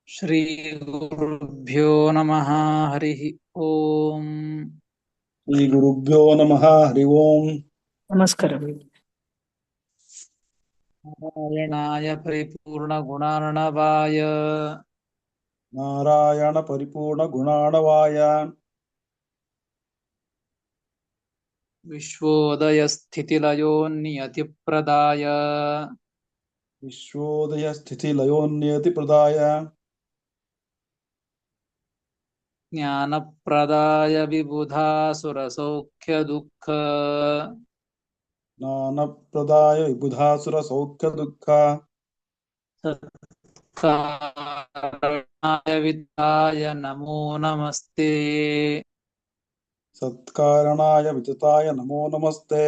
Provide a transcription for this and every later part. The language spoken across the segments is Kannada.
ಶ್ರೀ ಗುರುಭ್ಯೋ ನಮಃ. ಹರಿ ಓಂ. ಶ್ರೀ ಗುರುಭ್ಯೋ ನಮಃ. ಹರಿ ಓಂ. ನಮಸ್ಕಾರ. ನಾರಾಯಣಾಯ ಪರಿಪೂರ್ಣ ಗುಣಾರ್ಣವಾಯ ನಾರಾಯಣ ಪರಿಪೂರ್ಣ ಗುಣಾಣವಾಯ ವಿಶ್ವೋದಯ ಸ್ಥಿತಿಲಯೋ ನಿಯತಿಪ್ರದಾಯ ವಿಶ್ವೋದಯ ಸ್ಥಿತಿ ಲಯೋನ್ಯತಿ ಪ್ರದಾಯ ಜ್ಞಾನಪ್ರದಾಯ ವಿಬುಧಾಸುರಸೌಖ್ಯ ದುಃಖ ಜ್ಞಾನಪ್ರದಾಯ ವಿಬುಧಾಸುರ ಸೌಖ್ಯ ದುಃಖ ಸತ್ಕಾರಣಾಯ ವಿದ್ಯಾಯ ನಮೋ ನಮಸ್ತೆ. ಸತ್ಕಾರಣಾಯ ವಿತತಾಯ ನಮೋ ನಮಸ್ತೆ.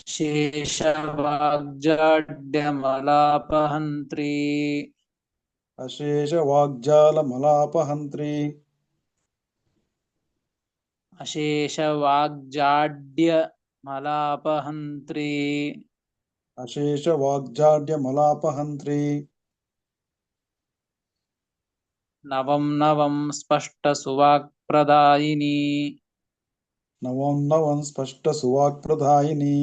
ಶೇಷವಾಗ್ಜಾಡ್ಯಮಲಾಪಹಂತ್ರಿ ಅಶೇಷ ವಾಗ್ಜಾಲ ಮಲಾಪಹಂತ್ರಿ ಅಶೇಷವಾಗ್ಜಾಡ್ಯಮಲಾಪಹಂತ್ರಿ ಅಶೇಷ ವಾಗ್ಜಾಡ್ಯ ಮಲಾಪಹಂತ್ರಿ ನವಂ ನವಂ ಸ್ಪಷ್ಟ ಸುವಾಕ್ಪ್ರದಾಯಿನಿ ನವಂ ನವಂ ಸ್ಪಷ್ಟ ಸುವಾಕ್ಪ್ರದಾಯಿನಿ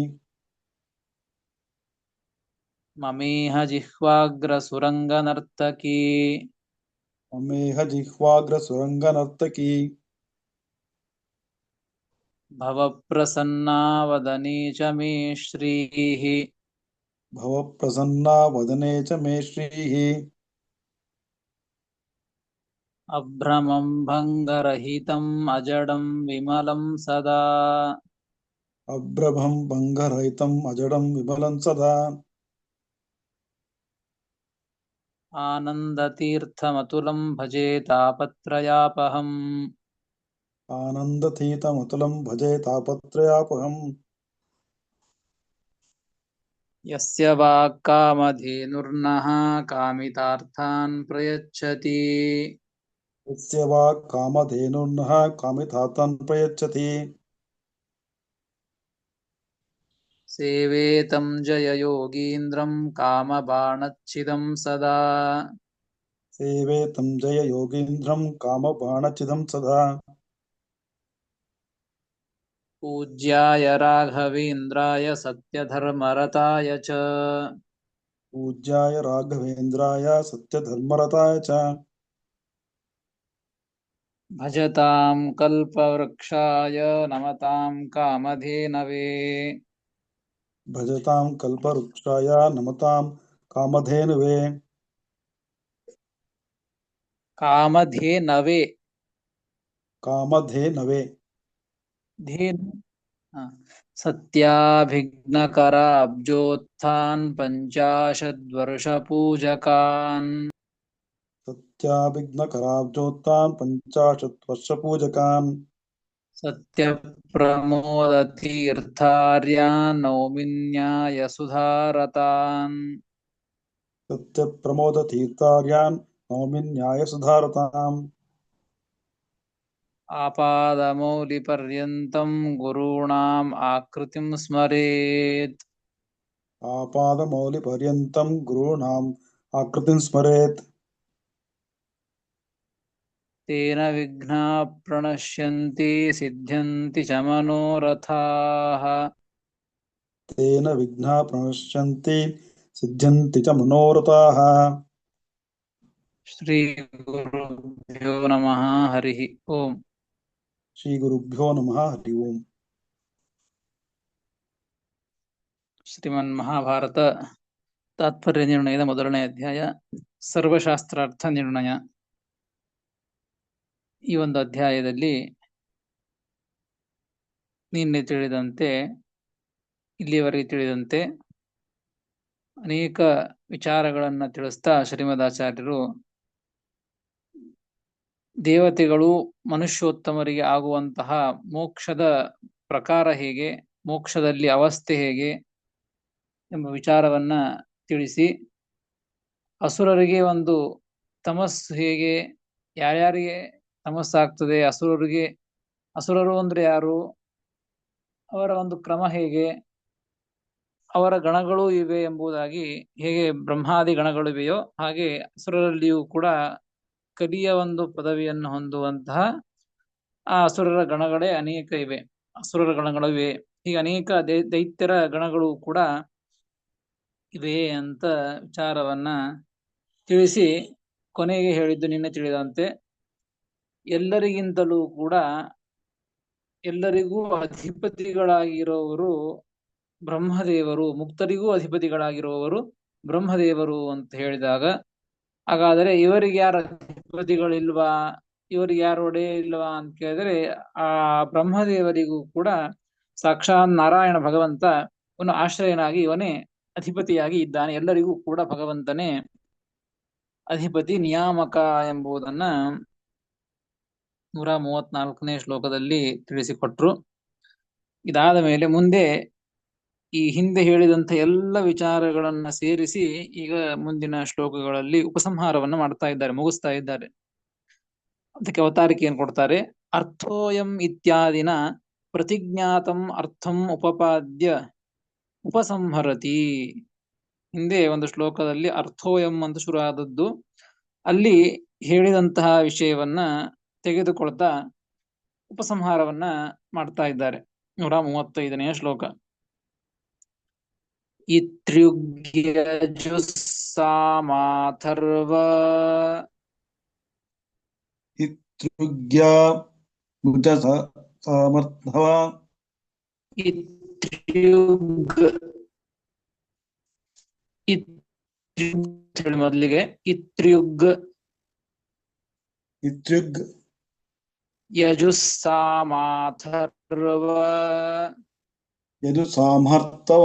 ಮಮೇಹ ಜಿಹ್ವಾಗ್ರ ಸುರಂಗನರ್ತಕಿ ಮಮೇಹ ಜಿಹ್ವಾಗ್ರ ಸುರಂಗ ನರ್ತಕಿ ಭವಪ್ರಸನ್ನಾ ವದನೆ ಚ ಮೇ ಶ್ರೀಃ ಭವ ಪ್ರಸನ್ನಾ ವದನೆ ಚ ಮೇ ಶ್ರೀಃ ಅಭ್ರಮಂ ಭಂಗರಹಿತಂ ಅಜಡಂ ವಿಮಲಂ ಸದಾ ಅಭ್ರಮಂ ಭಂಗರಹಿತಂ ಅಜಡಂ ವಿಮಲಂ ಸದಾ ಆನಂದತೀರ್ಥಮತುಲಂ ಭಜೆ ತಾಪತ್ರಯಾಪಹಂ ಆನಂದತೀತಮತುಲಂ ಭಜೆ ತಾಪತ್ರಯಾಪಹಂ ಯಸ್ಯ ವಾಕ್ಕಾಮಧೇನುರ್ನಃ ಕಾಮಿತಾರ್ಥಾನ್ ಪ್ರಯಚ್ಛತಿ ಯಸ್ಯ ವಾ ಕಾಮಧೇನುರ್ನಃ ಕಾಮಿತಾರ್ಥಾನ್ ಪ್ರಯಚ್ಛತಿ ಸೇವೇತಂ ಜಯ ಯೋಗೀಂದ್ರಂ ಕಾಮಬಾಣಚ್ಛಿದಂ ಸದಾ ಸೇವೇತಂ ಜಯ ಯೋಗೀಂದ್ರಂ ಕಾಮಬಾಣಚ್ಛಿದಂ ಸದಾ ಪೂಜ್ಯಾಯ ರಾಘವೇಂದ್ರಾಯ ಸತ್ಯಧರ್ಮರತಾಯ ಚ ಪೂಜ್ಯಾಯ ರಾಘವೇಂದ್ರಾಯ ಸತ್ಯಧರ್ಮರತಾಯ ಚ ಭಜತಾಂ ಕಲ್ಪವೃಕ್ಷಾಯ ನಮತಾಂ ಕಾಮಧೇನವೇ ಭಜತಾಂ ಕಲ್ಪವೃಕ್ಷಾಯ ನಮತಾಂ ಕಾಮಧೇನುವೇ ಕಾಮಧೇನವೇ ಕಾಮಧೇನವೇ ಧೇನು ಸತ್ಯಾಭಿಘ್ನಕರಾಬ್ಜೋತ್ಥಾನ್ ಪಂಚಾಶದ್ವರ್ಷಪೂಜಕಾನ್ ಸತ್ಯಾಭಿಘ್ನಕರಾಬ್ಜೋತ್ಥಾನ್ ಪಂಚಾಶತ್ ವರ್ಷ ಪೂಜಕಾನ್ ಸತ್ಯಪ್ರಮೋದತೀರ್ಥಾರ್ಯಾನ್ ನೌಮಿನ್ಯಾಯ ಸುಧಾರತಾನ್ ಸತ್ಯಪ್ರಮೋದ ತೀರ್ಥಾರ್ಯಾನ್ ನೌಮಿನ್ಯಾಯ ಸುಧಾರತಾಂ ಆಪಾದಮೌಲಿಪರ್ಯಂತಂ ಗುರುಣಾಂ ಆಕೃತಿಂ ಸ್ಮರೇತ್ ಆಪಾದಮೌಲಿಪರ್ಯಂತಂ ಗುರುಣಾಂ ಆಕೃತಿಂ ಸ್ಮರೇತ್ ತೇನ ವಿಘ್ನಾಃ ಪ್ರಣಶ್ಯಂತಿ ಸಿದ್ಧ್ಯಂತಿ ಚ ಮನೋರಥಾಃ ತೇನ ವಿಘ್ನಾಃ ಪ್ರಣಶ್ಯಂತಿ ಸಿದ್ಧ್ಯಂತಿ ಚ ಮನೋರಥಾಃ ಶ್ರೀ ಗುರುಭ್ಯೋ ನಮಃ. ಹರಿ ಓಂ. ಶ್ರೀ ಗುರುಭ್ಯೋ ನಮಃ. ಹರಿ ಓಂ. ಶ್ರೀಮನ್ ಮಹಾಭಾರತ ತಾತ್ಪರ್ಯ ನಿರ್ಣಯದ ಮೊದಲನೇ ಅಧ್ಯಾಯ ಸರ್ವಶಾಸ್ತ್ರಾರ್ಥ ನಿರ್ಣಯ. ಈ ಒಂದು ಅಧ್ಯಾಯದಲ್ಲಿ ನಿನ್ನೆ ತಿಳಿದಂತೆ ಇಲ್ಲಿಯವರೆಗೆ ತಿಳಿದಂತೆ ಅನೇಕ ವಿಚಾರಗಳನ್ನು ತಿಳಿಸ್ತಾ ಶ್ರೀಮದಾಚಾರ್ಯರು ದೇವತೆಗಳು ಮನುಷ್ಯೋತ್ತಮರಿಗೆ ಆಗುವಂತಹ ಮೋಕ್ಷದ ಪ್ರಕಾರ ಹೇಗೆ, ಮೋಕ್ಷದಲ್ಲಿ ಅವಸ್ಥೆ ಹೇಗೆ ಎಂಬ ವಿಚಾರವನ್ನ ತಿಳಿಸಿ, ಅಸುರರಿಗೆ ಒಂದು ತಮಸ್ಸು ಹೇಗೆ, ಯಾರ್ಯಾರಿಗೆ ತಮಸ್ಸಾಗ್ತದೆ, ಅಸುರರು ಅಂದ್ರೆ ಯಾರು, ಅವರ ಒಂದು ಕ್ರಮ ಹೇಗೆ, ಅವರ ಗಣಗಳು ಇವೆ ಎಂಬುದಾಗಿ ಹೇಗೆ ಬ್ರಹ್ಮಾದಿ ಗಣಗಳು ಇವೆಯೋ ಹಾಗೆ ಅಸುರರಲ್ಲಿಯೂ ಕೂಡ ಕಲಿಯ ಒಂದು ಪದವಿಯನ್ನು ಹೊಂದುವಂತಹ ಆ ಅಸುರರ ಗಣಗಳೇ ಅನೇಕ ಇವೆ. ಅಸುರರ ಗಣಗಳು ಇವೆ, ಹೀಗೆ ಅನೇಕ ದೈತ್ಯರ ಗಣಗಳು ಕೂಡ ಇವೆ ಅಂತ ವಿಚಾರವನ್ನ ತಿಳಿಸಿ ಕೊನೆಗೆ ಹೇಳಿದ್ದು ನಿನ್ನೆ ತಿಳಿದಂತೆ ಎಲ್ಲರಿಗಿಂತಲೂ ಕೂಡ ಎಲ್ಲರಿಗೂ ಅಧಿಪತಿಗಳಾಗಿರೋವರು ಬ್ರಹ್ಮದೇವರು, ಮುಕ್ತರಿಗೂ ಅಧಿಪತಿಗಳಾಗಿರುವವರು ಬ್ರಹ್ಮದೇವರು ಅಂತ ಹೇಳಿದಾಗ, ಹಾಗಾದರೆ ಇವರಿಗೆ ಯಾರು ಅಧಿಪತಿಗಳಿಲ್ವಾ, ಇವರಿಗೆ ಯಾರು ಒಡೆಯ ಇಲ್ವಾ ಅಂತ ಕೇಳಿದರೆ ಆ ಬ್ರಹ್ಮದೇವರಿಗೂ ಕೂಡ ಸಾಕ್ಷಾತ್ ನಾರಾಯಣ ಭಗವಂತ ಇವನು ಆಶ್ರಯನಾಗಿ ಇವನೇ ಅಧಿಪತಿಯಾಗಿ ಇದ್ದಾನೆ. ಎಲ್ಲರಿಗೂ ಕೂಡ ಭಗವಂತನೇ ಅಧಿಪತಿ ನಿಯಾಮಕ ಎಂಬುದನ್ನ 134ನೇ ಶ್ಲೋಕದಲ್ಲಿ ತಿಳಿಸಿಕೊಟ್ರು. ಇದಾದ ಮೇಲೆ ಮುಂದೆ ಈ ಹಿಂದೆ ಹೇಳಿದಂಥ ಎಲ್ಲ ವಿಚಾರಗಳನ್ನ ಸೇರಿಸಿ ಈಗ ಮುಂದಿನ ಶ್ಲೋಕಗಳಲ್ಲಿ ಉಪಸಂಹಾರವನ್ನ ಮಾಡ್ತಾ ಇದ್ದಾರೆ, ಮುಗಿಸ್ತಾ ಇದ್ದಾರೆ. ಅದಕ್ಕೆ ಅವತಾರಿಕೆಯನ್ನು ಕೊಡ್ತಾರೆ. ಅರ್ಥೋಯಂ ಇತ್ಯಾದಿನ ಪ್ರತಿಜ್ಞಾತಂ ಅರ್ಥಂ ಉಪಪಾದ್ಯ ಉಪಸಂಹರತಿ. ಹಿಂದೆ ಒಂದು ಶ್ಲೋಕದಲ್ಲಿ ಅರ್ಥೋಯಂ ಅಂತ ಶುರು ಆದದ್ದು, ಅಲ್ಲಿ ಹೇಳಿದಂತಹ ವಿಷಯವನ್ನ ತೆಗೆದುಕೊಳ್ತಾ ಉಪಸಂಹಾರವನ್ನ ಮಾಡ್ತಾ ಇದ್ದಾರೆ. 135ನೇ ಶ್ಲೋಕ. ಇತ್ರ್ಯುಗ್ಯಜುಸ್ಸಾಮಾಥರ್ವ ಇತ್ಯುಗ್ಯ ಸಾಮರ್ಥವ ಇತ್ರ್ಯುಗ್ ಹೇಳಿ ಮೊದಲಿಗೆ. ಇತ್ರ್ಯುಗ್ ಇತ್ಯುಗ್ ಯಜುಸ್ಸಾಮಾಥರ್ವ ಯದು ಸಾಮರ್ಥವ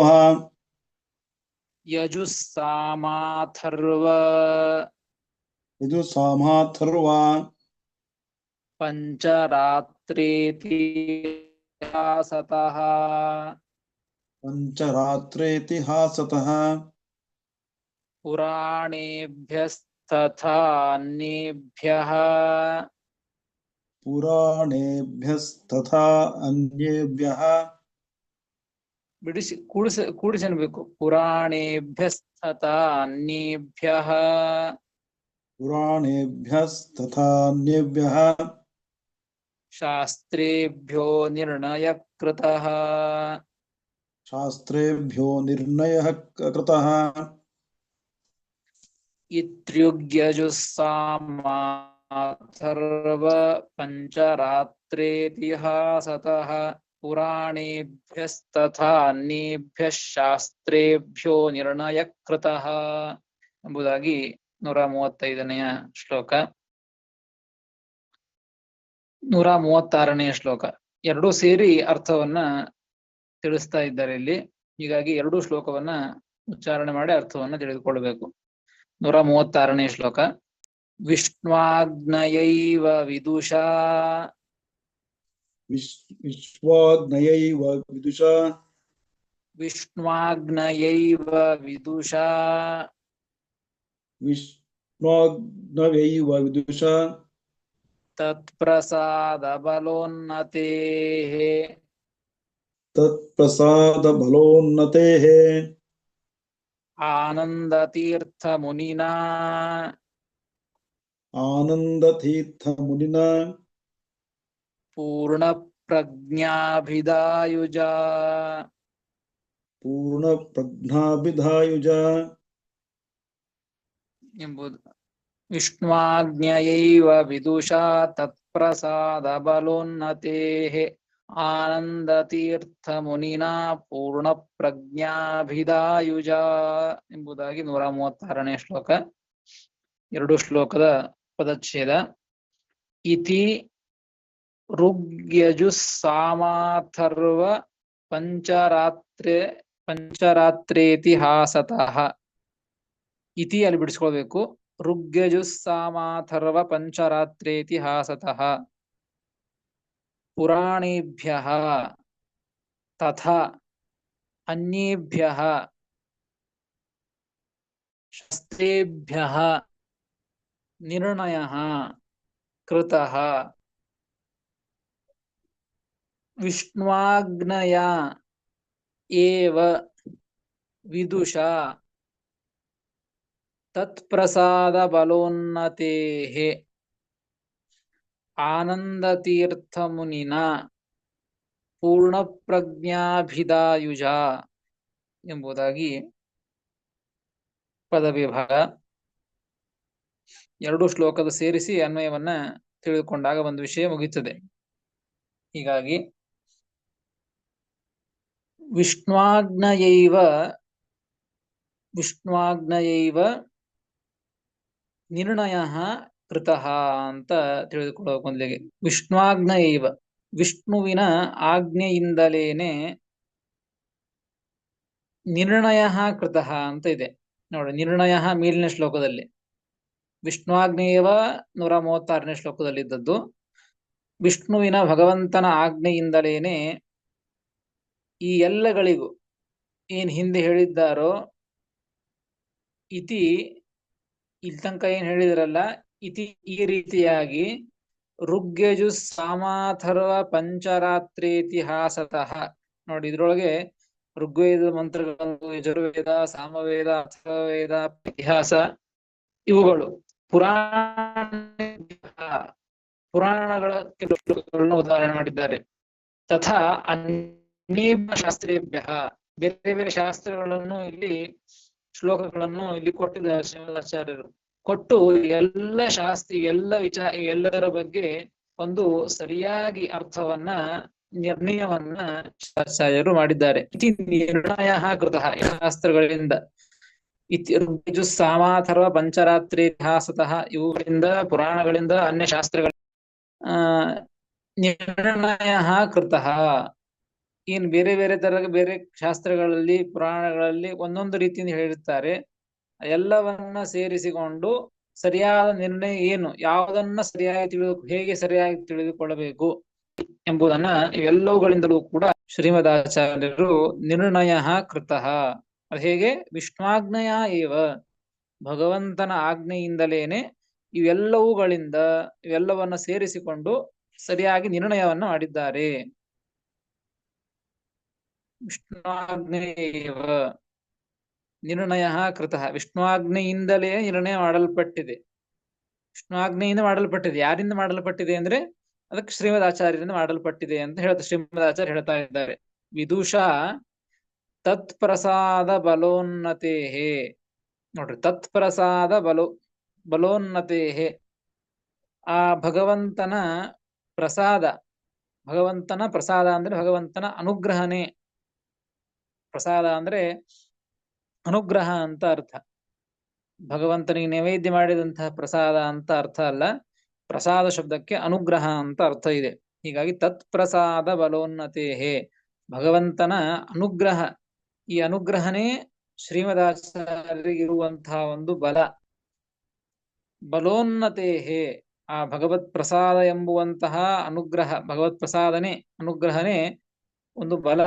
ಯಜುಸ್ಸಾಮಾಥರ್ವ ಯದು ಸಾಮಾಥರ್ವ ಪಂಚರಾತ್ರೇತಿಹಾಸತಃ ಪಂಚರಾತ್ರೇತಿಹಾಸತಃ ಪುರಾಣೇಭ್ಯಸ್ತಥಾ ಅನ್ಯೇಭ್ಯಃ ಪುರಾಣೇಭ್ಯಸ್ತಥಾ ಅನ್ಯೇಭ್ಯಃ ಬಿಡಿಸಿ ಕೂಡಿಸಬೇಕು. ಪುರಾಣೇಭ್ಯಸ್ತಥಾ ಅನ್ಯೇಭ್ಯಃ ಪುರಾಣೇಭ್ಯಸ್ತಥಾ ಅನ್ಯೇಭ್ಯಃ ಶಾಸ್ತ್ರೇಭ್ಯೋ ನಿರ್ಣಯ ಕೃತಃ ಶಾಸ್ತ್ರೇಭ್ಯೋ ನಿರ್ಣಯಃ ಕೃತಃ ಇತ್ರ್ಯುಗ್ಯಜುಸ್ಸಾಮಾಥರ್ವ ಪಂಚರಾತ್ರೇತಿಹಾಸತಃ ಪುರಾಣೇಭ್ಯಸ್ತಥಾ ಅನ್ಯೇಭ್ಯಃ ಶಾಸ್ತ್ರೇಭ್ಯೋ ನಿರ್ಣಯ ಕೃತಃ ಎಂಬುದಾಗಿ 135ನೆಯ ಶ್ಲೋಕ. 136ನೆಯ ಶ್ಲೋಕ. ಎರಡೂ ಸೇರಿ ಅರ್ಥವನ್ನ ತಿಳಿಸ್ತಾ ಇದ್ದಾರೆ ಇಲ್ಲಿ. ಹೀಗಾಗಿ ಎರಡೂ ಶ್ಲೋಕವನ್ನ ಉಚ್ಚಾರಣೆ ಮಾಡಿ ಅರ್ಥವನ್ನ ತಿಳಿದುಕೊಳ್ಳಬೇಕು. 136ನೇ ಶ್ಲೋಕ. ವಿಷ್ಣ್ವಾಗ್ನಯೈವ ವಿದುಷಾ ವಿಶ್ವಾಗ್ನಯೈವ ವಿದುಷಾ ವಿಷ್ಣ್ವಾಗ್ನಯೈವ ವಿದುಷಾ ವಿಷ್ಣಾಗ್ನಯೈವ ವಿದುಷಾ ತತ್ಪ್ರಸಾದ ಬಲೋನ್ನತೇಃ ತತ್ಪ್ರಸಾದ ಬಲೋನ್ನತೇಃ ಆನಂದತೀರ್ಥ ಮುನಿನಾ ಆನಂದತೀರ್ಥ ಮುನಿನಾ ಪೂರ್ಣ ಪ್ರಜ್ಞಾಭಿಧಾಯುಜ ಪೂರ್ಣ ಪ್ರಜ್ಞಾಭಿಧಾಯುಜ ಎಂಬುದು. ವಿಷ್ಣ್ವಾಜ್ಞಯೈವ ವಿದುಷಾ ತತ್ಪ್ರಸಾದ ಬಲೋನ್ನತೇಃ ಆನಂದತೀರ್ಥ ಮುನಿನಾ ಪೂರ್ಣ ಪ್ರಜ್ಞಾಭಿಧಾಯುಜ ಎಂಬುದಾಗಿ 136ನೇ ಶ್ಲೋಕ. ಎರಡು ಶ್ಲೋಕದ ಪದಚ್ಛೇದ. ಇತಿ ಋಗ್ಯಜುಸ್ಸಾಮಾಥರ್ವ ಪಂಚರಾತ್ರೇತಿಹಾಸತಃ. ಇತಿ ಅಲ್ಲಿ ಬಿಡಿಸ್ಕೊಳ್ಬೇಕು. ಋಗ್ಯಜುಸ್ಸಾಮಾಥರ್ವ ಪಂಚರಾತ್ರೇತಿಹಾಸತಃ ಪುರಾಣೇಭ್ಯಃ ತಥಾ ಅನ್ಯೇಭ್ಯಃ ಶಾಸ್ತ್ರೇಭ್ಯಃ ನಿರ್ಣಯಃ ಕೃತಃ ವಿಷ್ಣ್ವಾಗ್ನಯ ಏವ ವಿದುಷಾ ತತ್ಪ್ರಸಾದ ಬಲೋನ್ನತೇಃ ಆನಂದತೀರ್ಥ ಮುನಿನ ಪೂರ್ಣಪ್ರಜ್ಞಾಭಿದಾಯುಜ ಎಂಬುದಾಗಿ ಪದವಿಭಾಗ. ಎರಡು ಶ್ಲೋಕದ ಸೇರಿಸಿ ಅನ್ವಯವನ್ನ ತಿಳಿದುಕೊಂಡಾಗ ಒಂದು ವಿಷಯ ಮುಗಿಯುತ್ತದೆ. ಹೀಗಾಗಿ ವಿಷ್ಣುವಾಜ್ಞಯೈವ ನಿರ್ಣಯ ಕೃತಃ ಅಂತ ತಿಳಿದುಕೊಳ್ಳುವ ಮೊದಲಿಗೆ ವಿಷ್ಣುವಾಜ್ಞಯೈವ ವಿಷ್ಣುವಿನ ಆಜ್ಞೆಯಿಂದಲೇನೆ ನಿರ್ಣಯ ಕೃತಃ ಅಂತ ಇದೆ ನೋಡಿ. ನಿರ್ಣಯ ಮೇಲಿನ ಶ್ಲೋಕದಲ್ಲಿ, ವಿಷ್ಣುವಾಜ್ಞೆಯವ 136ನೇ ಶ್ಲೋಕದಲ್ಲಿ ಇದ್ದದ್ದು. ವಿಷ್ಣುವಿನ ಭಗವಂತನ ಆಜ್ಞೆಯಿಂದಲೇನೆ ಈ ಎಲ್ಲಗಳಿಗೂ ಏನ್ ಹಿಂದೆ ಹೇಳಿದ್ದಾರೋ ಇತಿ, ಇಲ್ಲಿ ತನಕ ಏನ್ ಹೇಳಿದ್ರಲ್ಲ ಇತಿ, ಈ ರೀತಿಯಾಗಿ ಋಗ್ಯಜು ಸಾಮಾಥರ್ವ ಪಂಚರಾತ್ರೇತಿಹಾಸತಃ ನೋಡಿ. ಇದ್ರೊಳಗೆ ಋಗ್ವೇದ ಮಂತ್ರಗಳು, ಯಜುರ್ವೇದ, ಸಾಮವೇದ, ಅಥರ್ವವೇದ, ಇತಿಹಾಸ ಇವುಗಳು ಪುರಾಣಗಳ ಕೆಲವು ಶ್ಲೋಕಗಳನ್ನು ಉದಾಹರಣೆ ಮಾಡಿದ್ದಾರೆ. ತಥಾ ಅನೇಕ ಶಾಸ್ತ್ರೇಭ್ಯ ಬೇರೆ ಬೇರೆ ಶಾಸ್ತ್ರಗಳನ್ನು ಇಲ್ಲಿ ಶ್ಲೋಕಗಳನ್ನು ಇಲ್ಲಿ ಕೊಟ್ಟಿದ್ದಾರೆ ಶ್ರೀಮದಾಚಾರ್ಯರು. ಕೊಟ್ಟು ಎಲ್ಲ ಎಲ್ಲದರ ಬಗ್ಗೆ ಒಂದು ಸರಿಯಾಗಿ ಅರ್ಥವನ್ನ, ನಿರ್ಣಯವನ್ನ ಆಚಾರ್ಯರು ಮಾಡಿದ್ದಾರೆ. ಇತಿ ನಿರ್ಣಯ ಕೃತಃ ಶಾಸ್ತ್ರಗಳಿಂದ, ಋಗ್ಯಜು ಸಾಮಾಥರ್ವ ಪಂಚರಾತ್ರಿ ಇತಿಹಾಸತಃ ಇವುಗಳಿಂದ, ಪುರಾಣಗಳಿಂದ, ಅನ್ಯ ಶಾಸ್ತ್ರಗಳ ನಿರ್ಣಯ ಕೃತಃ. ಏನ್ ಬೇರೆ ಬೇರೆ ತರ ಬೇರೆ ಶಾಸ್ತ್ರಗಳಲ್ಲಿ, ಪುರಾಣಗಳಲ್ಲಿ ಒಂದೊಂದು ರೀತಿಯಿಂದ ಹೇಳಿರ್ತಾರೆ. ಎಲ್ಲವನ್ನ ಸೇರಿಸಿಕೊಂಡು ಸರಿಯಾದ ನಿರ್ಣಯ ಏನು, ಯಾವುದನ್ನ ಸರಿಯಾಗಿ ಹೇಗೆ ಸರಿಯಾಗಿ ತಿಳಿದುಕೊಳ್ಳಬೇಕು ಎಂಬುದನ್ನ ಇವೆಲ್ಲವುಗಳಿಂದಲೂ ಕೂಡ ಶ್ರೀಮದಾಚಾರ್ಯರು ನಿರ್ಣಯ ಕೃತಃ. ಅದು ಹೇಗೆ? ವಿಷ್ಣುವಾಜ್ಞೆಯ ಏವ, ಭಗವಂತನ ಆಜ್ಞೆಯಿಂದಲೇನೆ ಇವೆಲ್ಲವನ್ನ ಸೇರಿಸಿಕೊಂಡು ಸರಿಯಾಗಿ ನಿರ್ಣಯವನ್ನ ಮಾಡಿದ್ದಾರೆ. ವಿಷ್ಣುವಾಜ್ಞೆಯೇವ ನಿರ್ಣಯ ಕೃತಃ, ವಿಷ್ಣುವಾಜ್ಞೆಯಿಂದಲೇ ನಿರ್ಣಯ ಮಾಡಲ್ಪಟ್ಟಿದೆ. ವಿಷ್ಣುವಾಜ್ಞೆಯಿಂದ ಮಾಡಲ್ಪಟ್ಟಿದೆ. ಯಾರಿಂದ ಮಾಡಲ್ಪಟ್ಟಿದೆ ಅಂದ್ರೆ ಅದಕ್ಕೆ ಶ್ರೀಮದಾಚಾರ್ಯರಿಂದ ಮಾಡಲ್ಪಟ್ಟಿದೆ ಅಂತ ಶ್ರೀಮದಾಚಾರ್ಯ ಹೇಳ್ತಾ ಇದ್ದಾರೆ. ವಿದುಷಾ ತತ್ಪ್ರಸಾದ ಬಲೋನ್ನತೇಃ ನೋಡ್ರಿ, ತತ್ಪ್ರಸಾದ ಬಲೋನ್ನತೇಃ ಆ ಭಗವಂತನ ಪ್ರಸಾದ ಅಂದ್ರೆ ಭಗವಂತನ ಅನುಗ್ರಹನೇ. ಪ್ರಸಾದ ಅಂದ್ರೆ ಅನುಗ್ರಹ ಅಂತ ಅರ್ಥ. ಭಗವಂತನಿಗೆ ನೈವೇದ್ಯ ಮಾಡಿದಂತಹ ಪ್ರಸಾದ ಅಂತ ಅರ್ಥ ಅಲ್ಲ. ಪ್ರಸಾದ ಶಬ್ದಕ್ಕೆ ಅನುಗ್ರಹ ಅಂತ ಅರ್ಥ ಇದೆ. ಹೀಗಾಗಿ ತತ್ಪ್ರಸಾದ ಬಲೋನ್ನತೇಃ, ಭಗವಂತನ ಅನುಗ್ರಹ, ಈ ಅನುಗ್ರಹನೇ ಶ್ರೀಮದಾಚಾರ್ಯರಿಗಿರುವಂತಹ ಒಂದು ಬಲ. ಬಲೋನ್ನತೇಃ ಆ ಭಗವತ್ ಪ್ರಸಾದ ಎಂಬುವಂತಹ ಅನುಗ್ರಹ, ಭಗವತ್ ಪ್ರಸಾದನೆ ಅನುಗ್ರಹನೇ ಒಂದು ಬಲ.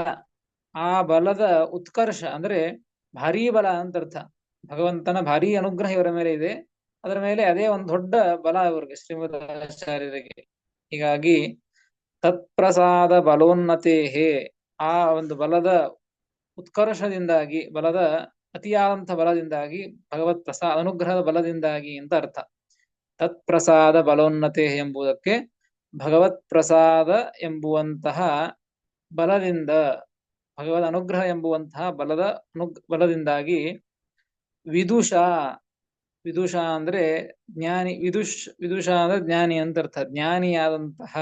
ಆ ಬಲದ ಉತ್ಕರ್ಷ ಅಂದ್ರೆ ಭಾರೀ ಬಲ ಅಂತ ಅರ್ಥ. ಭಗವಂತನ ಭಾರೀ ಅನುಗ್ರಹ ಇವರ ಮೇಲೆ ಇದೆ. ಅದರ ಮೇಲೆ ಅದೇ ಒಂದು ದೊಡ್ಡ ಬಲ ಇವರಿಗೆ, ಶ್ರೀಮದಾಚಾರ್ಯರಿಗೆ. ಹೀಗಾಗಿ ತತ್ಪ್ರಸಾದ ಬಲೋನ್ನತೇಃ ಆ ಒಂದು ಬಲದ ಉತ್ಕರ್ಷದಿಂದಾಗಿ, ಬಲದ ಅತಿಯಾದಂಥ ಬಲದಿಂದಾಗಿ, ಭಗವತ್ ಅನುಗ್ರಹದ ಬಲದಿಂದಾಗಿ ಅಂತ ಅರ್ಥ. ತತ್ಪ್ರಸಾದ ಬಲೋನ್ನತೆ ಎಂಬುದಕ್ಕೆ ಭಗವತ್ ಪ್ರಸಾದ ಎಂಬುವಂತಹ ಬಲದಿಂದ, ಭಗವದ್ ಅನುಗ್ರಹ ಎಂಬುವಂತಹ ಬಲದಿಂದಾಗಿ ವಿದುಷ ಅಂದ್ರೆ ಜ್ಞಾನಿ, ವಿದುಷ ಅಂದ್ರೆ ಜ್ಞಾನಿ ಅಂತ ಅರ್ಥ. ಜ್ಞಾನಿಯಾದಂತಹ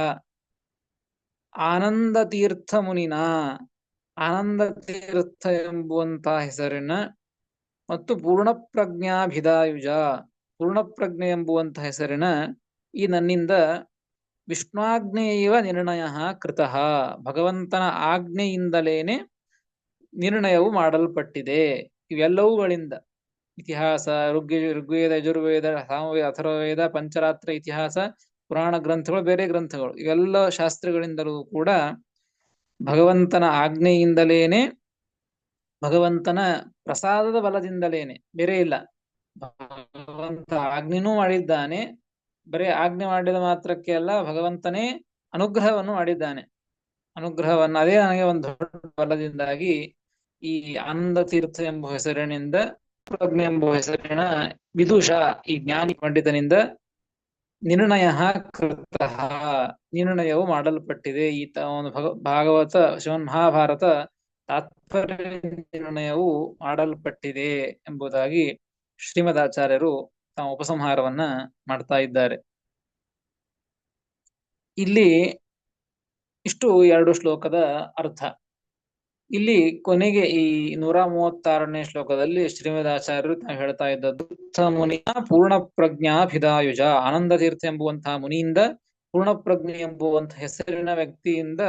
ಆನಂದ ತೀರ್ಥ ಮುನಿನ, ಆನಂದ ತೀರ್ಥ ಎಂಬುವಂತಹ ಹೆಸರಿನ ಮತ್ತು ಪೂರ್ಣಪ್ರಜ್ಞಾಭಿದಾಯುಜ, ಪೂರ್ಣಪ್ರಜ್ಞೆ ಎಂಬುವಂತಹ ಹೆಸರಿನ ಈ ನನ್ನಿಂದ ವಿಷ್ಣುವಾಜ್ಞೆಯವ ನಿರ್ಣಯ ಕೃತಃ, ಭಗವಂತನ ಆಜ್ಞೆಯಿಂದಲೇನೆ ನಿರ್ಣಯವು ಮಾಡಲ್ಪಟ್ಟಿದೆ. ಇವೆಲ್ಲವುಗಳಿಂದ ಇತಿಹಾಸ, ಋಗ್ವೇದ, ಯಜುರ್ವೇದ, ಸಾಮವೇದ, ಅಥರ್ವವೇದ, ಪಂಚರಾತ್ರ ಇತಿಹಾಸ, ಪುರಾಣ ಗ್ರಂಥಗಳು, ಬೇರೆ ಗ್ರಂಥಗಳು, ಇವೆಲ್ಲ ಶಾಸ್ತ್ರಗಳಿಂದಲೂ ಕೂಡ ಭಗವಂತನ ಆಜ್ಞೆಯಿಂದಲೇನೆ, ಭಗವಂತನ ಪ್ರಸಾದದ ಬಲದಿಂದಲೇನೆ, ಬೇರೆ ಇಲ್ಲ. ಭಗವಂತ ಆಜ್ಞೆನೂ ಮಾಡಿದ್ದಾನೆ, ಬರೀ ಆಜ್ಞೆ ಮಾಡಿದ ಮಾತ್ರಕ್ಕೆ ಅಲ್ಲ, ಭಗವಂತನೇ ಅನುಗ್ರಹವನ್ನು ಮಾಡಿದ್ದಾನೆ. ಅನುಗ್ರಹವನ್ನು, ಅದೇ ನನಗೆ ಒಂದು ದೊಡ್ಡ ಬಲದಿಂದಾಗಿ ಈ ಆನಂದ ತೀರ್ಥ ಎಂಬ ಹೆಸರಿನಿಂದ, ಪ್ರಜ್ಞೆ ಎಂಬ ಹೆಸರಿನ ವಿದುಷ ಈ ಜ್ಞಾನಿ ಪಂಡಿತನಿಂದ ನಿರ್ಣಯ ಕೃತಃ ನಿರ್ಣಯವು ಮಾಡಲ್ಪಟ್ಟಿದೆ. ಈತ ಒಂದು ಭಾಗವತ ಶ್ರೀಮನ್ ಮಹಾಭಾರತ ತಾತ್ಪರ್ಯ ನಿರ್ಣಯವು ಮಾಡಲ್ಪಟ್ಟಿದೆ ಎಂಬುದಾಗಿ ಶ್ರೀಮದಾಚಾರ್ಯರು ತಮ್ಮ ಉಪಸಂಹಾರವನ್ನ ಮಾಡ್ತಾ ಇದ್ದಾರೆ. ಇಲ್ಲಿ ಇಷ್ಟು 2 ಶ್ಲೋಕದ ಅರ್ಥ. ಇಲ್ಲಿ ಕೊನೆಗೆ ಈ 136ನೇ ಶ್ಲೋಕದಲ್ಲಿ ಶ್ರೀಮದಾಚಾರ್ಯರು ತಾವು ಹೇಳ್ತಾ ಇದ್ದದ್ದು, ಮುನಿಯ ಪೂರ್ಣ ಪ್ರಜ್ಞಾಭಿದಾಯುಜ, ಆನಂದ ತೀರ್ಥ ಎಂಬುವಂತಹ ಮುನಿಯಿಂದ ಪೂರ್ಣಪ್ರಜ್ಞೆ ಎಂಬುವಂತಹ ಹೆಸರಿನ ವ್ಯಕ್ತಿಯಿಂದ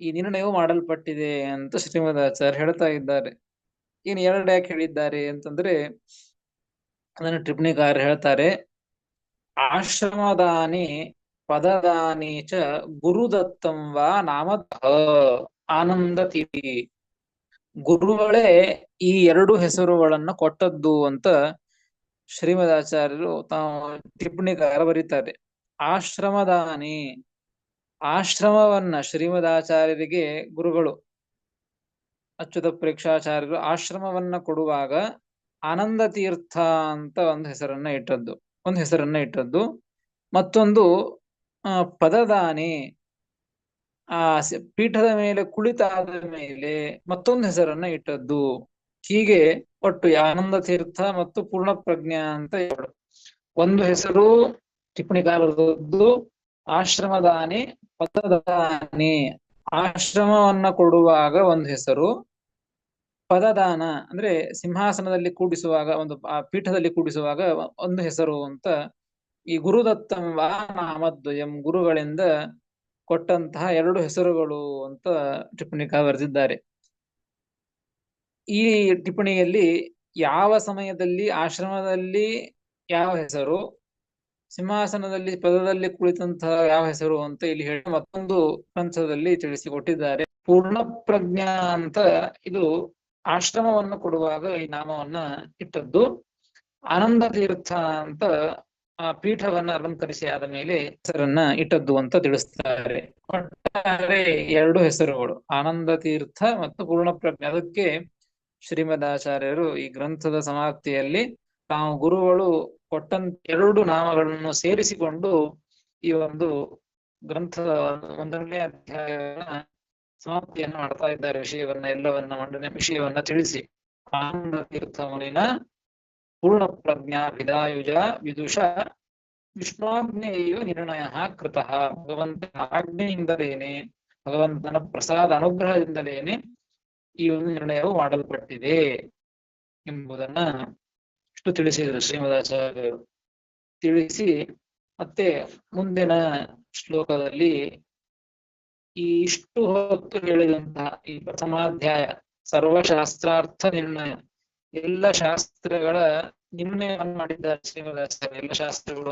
ಈ ನಿರ್ಣಯವು ಮಾಡಲ್ಪಟ್ಟಿದೆ ಅಂತ ಶ್ರೀಮದಾಚಾರ್ಯ ಹೇಳ್ತಾ ಇದ್ದಾರೆ. ಇನ್ನು 2 ಯಾಕೆ ಹೇಳಿದ್ದಾರೆ ಅಂತಂದ್ರೆ, ಅದನ್ನು ಟಿಪ್ಪಣಿಕಾರರು ಹೇಳ್ತಾರೆ, ಆಶ್ರಮದಾನಿ ಪದದಾನಿ ಚ ಗುರುದತ್ತಂ ವಾ ನಾಮದ ಆನಂದ ತೀರಿ. ಗುರುಗಳೇ ಈ 2 ಹೆಸರುಗಳನ್ನ ಕೊಟ್ಟದ್ದು ಅಂತ ಶ್ರೀಮದಾಚಾರ್ಯರು ತಾವು ಟಿಪ್ಪಣಿಕಾರ ಬರೀತಾರೆ. ಆಶ್ರಮದಾನಿ, ಆಶ್ರಮವನ್ನ ಶ್ರೀಮದಾಚಾರ್ಯರಿಗೆ ಗುರುಗಳು ಅಚ್ಯುತ ಪ್ರೇಕ್ಷಾಚಾರ್ಯರು ಆಶ್ರಮವನ್ನ ಕೊಡುವಾಗ ಆನಂದ ತೀರ್ಥ ಅಂತ ಒಂದು ಹೆಸರನ್ನ ಇಟ್ಟದ್ದು. ಮತ್ತೊಂದು ಪದದಾನಿ, ಆ ಪೀಠದ ಮೇಲೆ ಕುಳಿತಾದ ಮೇಲೆ ಮತ್ತೊಂದು ಹೆಸರನ್ನ ಇಟ್ಟದ್ದು. ಹೀಗೆ ಒಟ್ಟು ಆನಂದ ತೀರ್ಥ ಮತ್ತು ಪೂರ್ಣ ಪ್ರಜ್ಞಾ ಅಂತ ಒಂದು ಹೆಸರು ಟಿಪ್ಪಣಿಕಾರರದ್ದು ಆಶ್ರಮದಾನಿ ಪದದಾನಿ. ಆಶ್ರಮವನ್ನ ಕೊಡುವಾಗ ಒಂದು ಹೆಸರು, ಪದದಾನ ಅಂದ್ರೆ ಸಿಂಹಾಸನದಲ್ಲಿ ಕೂಡಿಸುವಾಗ, ಒಂದು ಆ ಪೀಠದಲ್ಲಿ ಕೂಡಿಸುವಾಗ ಒಂದು ಹೆಸರು ಅಂತ ಈ ಗುರುದತ್ತಂ ವಾ ನಾಮದ್ವಯಂ, ಗುರುಗಳಿಂದ ಕೊಟ್ಟಂತಹ 2 ಹೆಸರುಗಳು ಅಂತ ಟಿಪ್ಪಣಿಕಾರ ಬರೆದಿದ್ದಾರೆ. ಈ ಟಿಪ್ಪಣಿಯಲ್ಲಿ ಯಾವ ಸಮಯದಲ್ಲಿ ಆಶ್ರಮದಲ್ಲಿ ಯಾವ ಹೆಸರು, ಸಿಂಹಾಸನದಲ್ಲಿ ಪದದಲ್ಲಿ ಕುಳಿತಂತಹ ಯಾವ ಹೆಸರು ಅಂತ ಇಲ್ಲಿ ಹೇಳಿ ಮತ್ತೊಂದು ಗ್ರಂಥದಲ್ಲಿ ತಿಳಿಸಿಕೊಟ್ಟಿದ್ದಾರೆ. ಪೂರ್ಣ ಪ್ರಜ್ಞಾ ಅಂತ ಇದು ಆಶ್ರಮವನ್ನು ಕೊಡುವಾಗ ಈ ನಾಮವನ್ನ ಇಟ್ಟದ್ದು. ಆನಂದ ತೀರ್ಥ ಅಂತ ಆ ಪೀಠವನ್ನ ಅಲಂಕರಿಸಿ ಆದ ಮೇಲೆ ಹೆಸರನ್ನ ಇಟ್ಟದ್ದು ಅಂತ ತಿಳಿಸ್ತಾರೆ. ಒಟ್ಟಾರೆ 2 ಹೆಸರುಗಳು, ಆನಂದ ತೀರ್ಥ ಮತ್ತು ಪೂರ್ಣ ಪ್ರಜ್ಞೆ. ಅದಕ್ಕೆ ಶ್ರೀಮದಾಚಾರ್ಯರು ಈ ಗ್ರಂಥದ ಸಮಾಪ್ತಿಯಲ್ಲಿ ತಾವು ಗುರುಗಳು ಕೊಟ್ಟಂತ 2 ನಾಮಗಳನ್ನು ಸೇರಿಸಿಕೊಂಡು ಈ ಒಂದು ಗ್ರಂಥದ 1ನೇ ಅಧ್ಯಾಯವನ್ನ ಸಮಾಪ್ತಿಯನ್ನು ಮಾಡ್ತಾ ಇದ್ದಾರೆ. ಎಲ್ಲವನ್ನ ವಿಷಯವನ್ನ ತಿಳಿಸಿ, ಆನಂದ ತೀರ್ಥ ಮುನಿನ ಪೂರ್ಣ ಪ್ರಜ್ಞಾ ವಿದಾಯುಜ ವಿದುಷ ವಿಷ್ಣಾಗ್ನೇಯ ನಿರ್ಣಯ ಕೃತಃ. ಭಗವಂತನ ಆಜ್ಞೆಯಿಂದಲೇನೆ, ಭಗವಂತನ ಪ್ರಸಾದ ಅನುಗ್ರಹದಿಂದಲೇನೆ ಈ ಒಂದು ನಿರ್ಣಯವು ಮಾಡಲ್ಪಟ್ಟಿದೆ ಎಂಬುದನ್ನ ಇಷ್ಟು ತಿಳಿಸಿದರು ಶ್ರೀಮದಾಚಾರ್ಯರು. ತಿಳಿಸಿ ಮತ್ತೆ ಮುಂದಿನ ಶ್ಲೋಕದಲ್ಲಿ ಈ ಇಷ್ಟು ಹೊತ್ತು ಹೇಳಿದಂತಹ ಈ ಪ್ರಥಮಾಧ್ಯಾಯ ಸರ್ವಶಾಸ್ತ್ರಾರ್ಥ ನಿರ್ಣಯ, ಎಲ್ಲ ಶಾಸ್ತ್ರಗಳ ನಿರ್ಣಯವನ್ನು ಮಾಡಿದ್ದಾರೆ ಶ್ರೀಮದಾಚಾರ್ಯ. ಎಲ್ಲ ಶಾಸ್ತ್ರಗಳು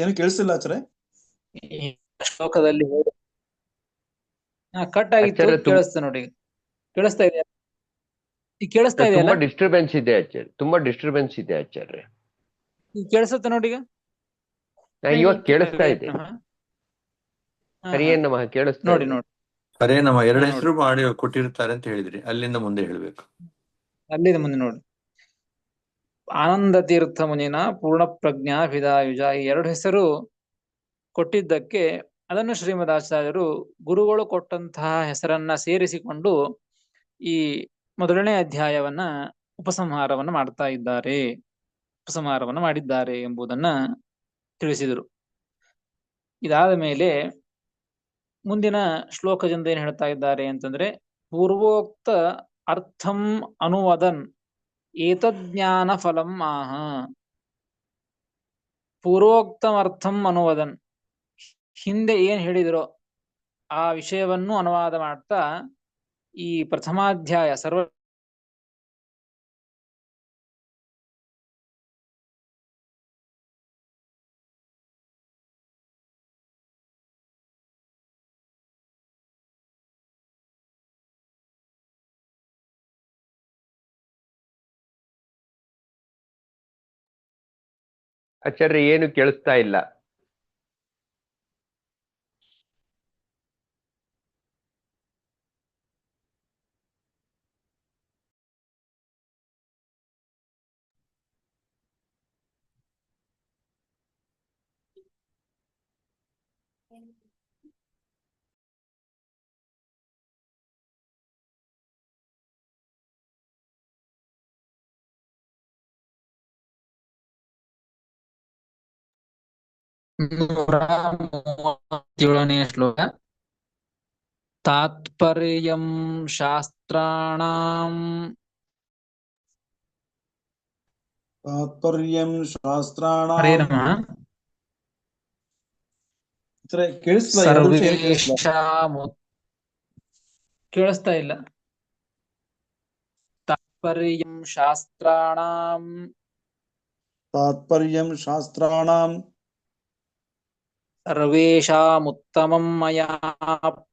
ಏನು ಕೇಳಿಸ್ತಿಲ್ಲ ಆಚಾರ್ಯ? ಈ ಶ್ಲೋಕದಲ್ಲಿ ಕಟ್ ಆಗಿತ್ತು, ಕೇಳಿಸ್ತಾ ನೋಡಿ. ಕೇಳಿಸ್ತಾ ಇದೆಯಾ? ಈಗ ಕೇಳಿಸ್ತಾ ಇದೆಯಲ್ಲ? ತುಂಬಾ ಡಿಸ್ಟರ್ಬೆನ್ಸ್ ಇದೆ ಆಚಾರ್ಯ, ತುಂಬಾ ಡಿಸ್ಟರ್ಬೆನ್ಸ್ ಇದೆ ಆಚಾರ್ಯ. ಈಗ ಕೇಳಿಸುತ್ತೆ ನೋಡಿ. ಇವಾಗ ಕೇಳಿಸ್ತಾ ಇದೆ. ಹರಿಯೇ ನಮಃ. ಕೇಳಿಸ್ತಾ ನೋಡಿ ನೋಡಿ. ಹರೇ ನಮಃ. 2 ಹೆಸರು ಮಾಡಿ ಕೊಟ್ಟಿರ್ತಾರೆ ಅಂತ ಹೇಳಿದ್ರಿ, ಅಲ್ಲಿಂದ ಮುಂದೆ ಹೇಳ್ಬೇಕು. ಅಲ್ಲಿಂದ ಮುಂದೆ ನೋಡಿ. ಆನಂದ ತೀರ್ಥ ಮುನಿನ ಪೂರ್ಣ ಪ್ರಜ್ಞಾ ವಿದಾಯುಜ, ಈ 2 ಹೆಸರು ಕೊಟ್ಟಿದ್ದಕ್ಕೆ ಅದನ್ನು ಶ್ರೀಮದಾಚಾರ್ಯರು ಗುರುಗಳು ಕೊಟ್ಟಂತಹ ಹೆಸರನ್ನ ಸೇರಿಸಿಕೊಂಡು ಈ 1ನೇ ಅಧ್ಯಾಯವನ್ನ ಉಪಸಂಹಾರವನ್ನು ಮಾಡಿದ್ದಾರೆ ಎಂಬುದನ್ನ ತಿಳಿಸಿದರು. ಇದಾದ ಮೇಲೆ ಮುಂದಿನ ಶ್ಲೋಕದಿಂದ ಏನ್ ಹೇಳ್ತಾ ಇದ್ದಾರೆ ಅಂತಂದ್ರೆ, ಪೂರ್ವೋಕ್ತ ಅರ್ಥಂ ಅನುವದನ್ ಏತಜ್ಞಾನ ಫಲಂ ಆಹ. ಪೂರ್ವೋಕ್ತಮರ್ಥಂ ಅನುವದನ್, ಹಿಂದೆ ಏನ್ ಹೇಳಿದರೋ ಆ ವಿಷಯವನ್ನು ಅನುವಾದ ಮಾಡ್ತಾ ಈ ಪ್ರಥಮಾಧ್ಯಾಯ ಸರ್ವ ಆಚಾರ್ಯ ಏನು ಕೇಳಿಸ್ತಾ ಇಲ್ಲ. ನೂರ 37ನೇ ಶ್ಲೋಕ. ತಾತ್ಪರ್ಯಂ ಶಾಸ್ತ್ರಾಣಾಂ ತಾತ್ಪರ್ಯಂ ಹರೇ ಶಾಸ್ತ್ರಾಣಾಂ. ನಮಃ. ಕೇಳಿಸ್ತಿಲ್ಲ, 2 ನಿಮಿಷ ಏನು ಕೇಳಿಸ್ತಿಲ್ಲ. ಸರ್ವೇಷಾಂ ಕೇಳಿಸ್ತಾ ಇಲ್ಲ. ತಾತ್ಪರ್ಯಂ ಶಾಸ್ತ್ರಾಣಾಂ ತಾತ್ಪರ್ಯಂ ಶಾಸ್ತ್ರಾಣಾಂ ಸರ್ವೇಷಾಮುತ್ತಮಂ ಮಯಾ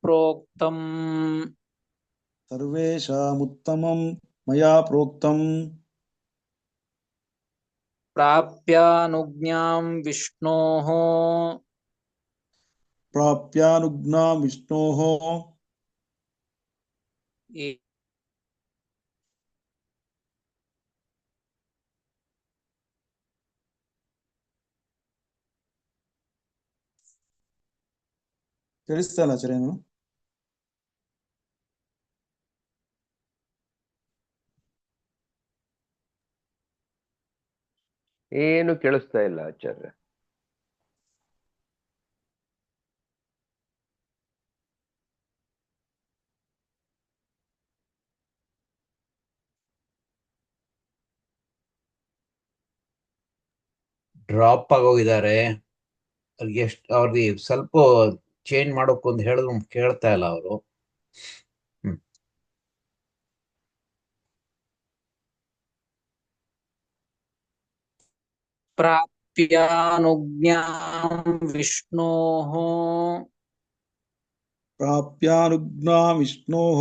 ಪ್ರೋಕ್ತಂ ಸರ್ವೇಷಾಮುತ್ತಮಂ ಮಯಾ ಪ್ರೋಕ್ತಂ ಪ್ರಾಪ್ಯಾನುಜ್ಞಾಂ ವಿಷ್ಣೋಃ ಪ್ರಾಪ್ಯಾನುಜ್ಞಾಂ ವಿಷ್ಣೋಃ ಕೇಳಿಸ್ತಾ ಇಲ್ಲ ಆಚಾರ್ಯ ನಾನು. ಏನು ಕೇಳಿಸ್ತಾ ಇಲ್ಲ ಆಚಾರ್ಯ. ಡ್ರಾಪ್ ಆಗೋಗಿದ್ದಾರೆ. ಅವ್ರಿಗೆ ಸ್ವಲ್ಪ ಚೇಂಜ್ ಮಾಡೋಕೊಂದು ಹೇಳಿದ್ರು ಕೇಳ್ತಾ ಇಲ್ಲ ಅವರು. ಪ್ರಾಪ್ಯಾನುಜ್ಞಾಂ ವಿಷ್ಣೋಃ ಪ್ರಾಪ್ಯಾನುಜ್ಞಾಂ ವಿಷ್ಣೋಃ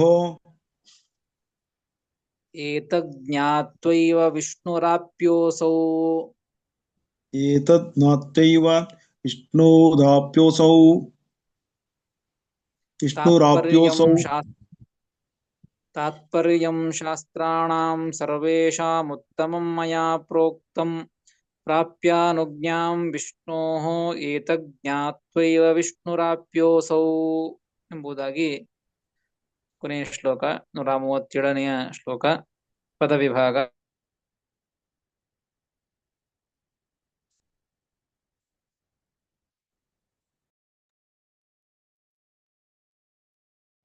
ಏತಜ್ಞಾತ್ವೈವ ವಿಷ್ಣುರಾಪ್ಯೋऽಸೌ ಏತದ್ ಜ್ಞಾತ್ವೈವ ವಿಷ್ಣುರಾಪ್ಯೋऽಸೌ ವಿಷ್ಣುರಾಪ್ಯೋऽಸೌ ತಾತ್ಪರ್ಯಂ ಶಾಸ್ತ್ರಾಣಾಂ ಸರ್ವೇಷಾಮುತ್ತಮಂ ಮಯಾ ಪ್ರೋಕ್ತಂ ಪ್ರಾಪ್ಯಾನುಜ್ಞಾಂ ವಿಷ್ಣೋಃ ಏತಜ್ಞಾತ್ವೈವ ವಿಷ್ಣುರಾಪ್ಯೋऽಸೌ ಎಂಬುದಾಗಿ ಕೊನೆಯ ಶ್ಲೋಕ 137ನೆಯ ಶ್ಲೋಕ ಪದವಿಭಾಗ.